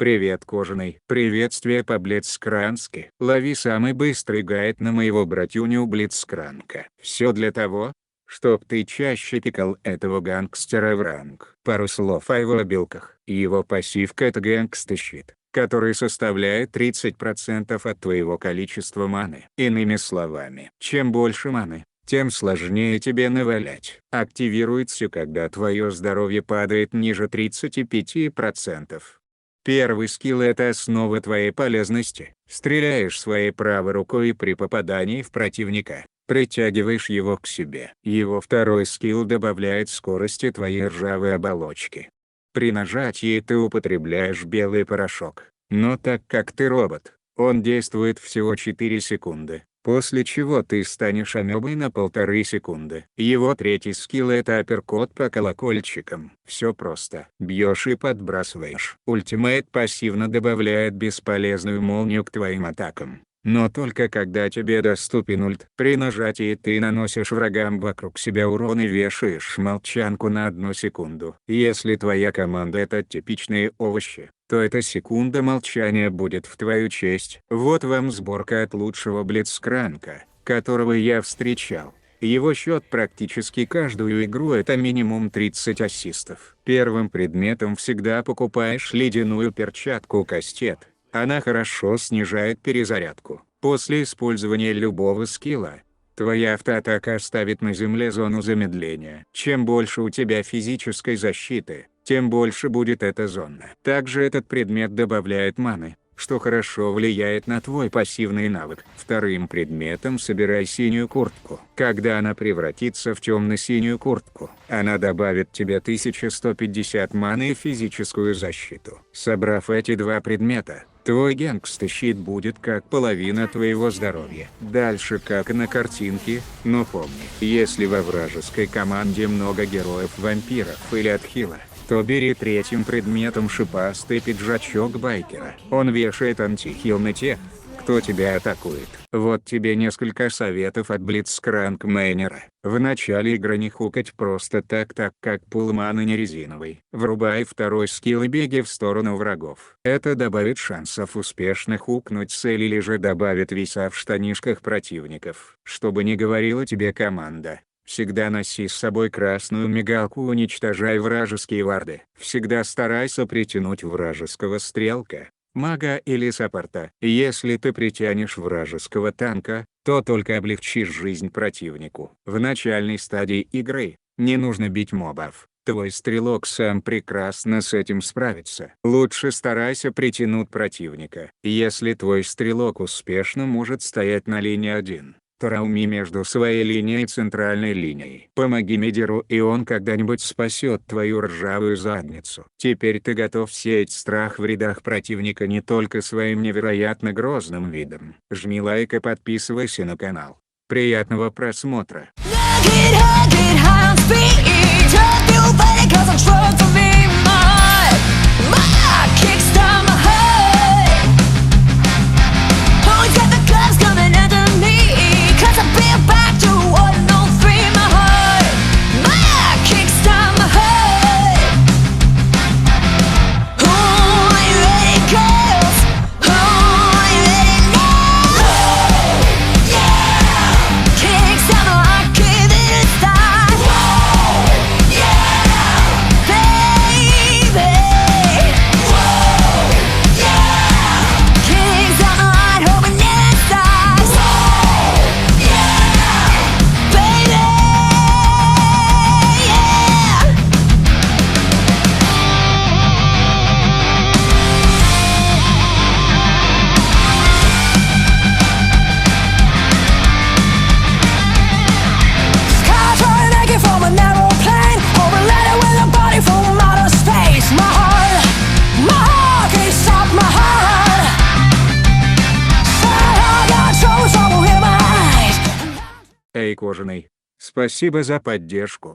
Привет, Кожаный. Приветствие по Блицкрански. Лови самый быстрый гайд на моего братюню Блицкранка. Все для того, чтоб ты чаще пикал этого гангстера в ранг. Пару слов о его обилках. Его пассивка — это гэнгста-щит, который составляет 30% от твоего количества маны. Иными словами, чем больше маны, тем сложнее тебе навалять. Активируется, когда твое здоровье падает ниже 35%. Первый скилл — это основа твоей полезности. Стреляешь своей правой рукой и при попадании в противника притягиваешь его к себе. Его второй скилл добавляет скорости твоей ржавой оболочки. При нажатии ты употребляешь белый порошок, но так как ты робот, он действует всего 4 секунды, после чего ты станешь амебой на 1,5 секунды. Его третий скилл — это апперкот по колокольчикам. Все просто. Бьешь и подбрасываешь. Ультимейт пассивно добавляет бесполезную молнию к твоим атакам, но только когда тебе доступен ульт. При нажатии ты наносишь врагам вокруг себя урон и вешаешь молчанку на 1 секунду. Если твоя команда — это типичные овощи, то эта секунда молчания будет в твою честь. Вот вам сборка от лучшего Блицкранка, которого я встречал. Его счет практически каждую игру — это минимум 30 ассистов. Первым предметом всегда покупаешь ледяную перчатку Кастет. Она хорошо снижает перезарядку. После использования любого скилла, твоя автоатака оставит на земле зону замедления. Чем больше у тебя физической защиты, тем больше будет эта зона. Также этот предмет добавляет маны, что хорошо влияет на твой пассивный навык. Вторым предметом собирай синюю куртку. Когда она превратится в темно-синюю куртку, она добавит тебе 1150 маны и физическую защиту. Собрав эти два предмета, твой гэнгста-щит будет как половина твоего здоровья. Дальше как на картинке, но помни, если во вражеской команде много героев-вампиров или отхила, то бери третьим предметом шипастый пиджачок байкера. Он вешает антихил на тех, кто тебя атакует. Вот тебе несколько советов от Блицкранк Мейнера. В начале игры не хукать просто так как пул маны не резиновый. Врубай второй скилл и беги в сторону врагов. Это добавит шансов успешно хукнуть цель или же добавит веса в штанишках противников. Чтобы не говорила тебе команда, всегда носи с собой красную мигалку, уничтожай вражеские варды. Всегда старайся притянуть вражеского стрелка, мага или саппорта. Если ты притянешь вражеского танка, то только облегчишь жизнь противнику. В начальной стадии игры не нужно бить мобов. Твой стрелок сам прекрасно с этим справится. Лучше старайся притянуть противника. Если твой стрелок успешно может стоять на линии 1, то рауми между своей линией и центральной линией. Помоги мидеру, и он когда-нибудь спасет твою ржавую задницу. Теперь ты готов сеять страх в рядах противника не только своим невероятно грозным видом. Жми лайк и подписывайся на канал. Приятного просмотра. Эй, Кожаный, спасибо за поддержку.